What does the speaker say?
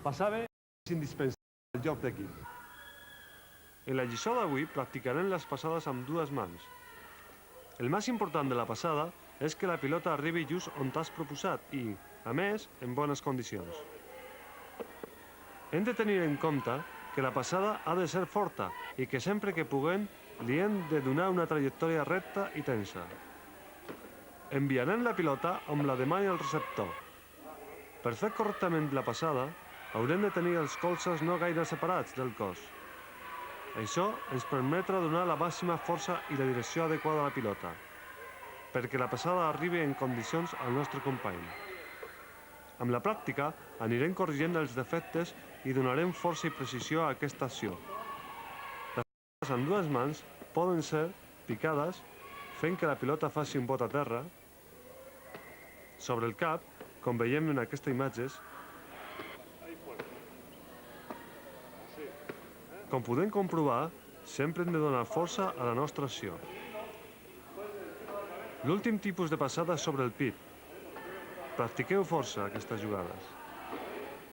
Passar bé és indispensable al joc d'equip. En la lliçó d'avui practicarem les passades amb dues mans. El més important de la passada és que la pilota arribi just on t'has proposat i, a més, en bones condicions. Hem de tenir en compte que la passada ha de ser forta i que sempre que puguem li hem de donar una trajectòria recta i tensa. Enviarem la pilota on la demani el receptor. Per fer correctament la passada, haurem de tenir els colzes no gaire separats del cos. Això ens permetrà donar la màxima força i la direcció adequada a la pilota, perquè la passada arribi en condicions al nostre company. Amb la pràctica anirem corrigint els defectes i donarem força i precisió a aquesta acció. Les passades amb dues mans poden ser picades, fent que la pilota faci un bot a terra, sobre el cap, com veiem en aquestes imatges. Com podem comprovar, sempre hem de donar força a la nostra acció. L'últim tipus de passada és sobre el pit. Practiqueu força aquestes jugades.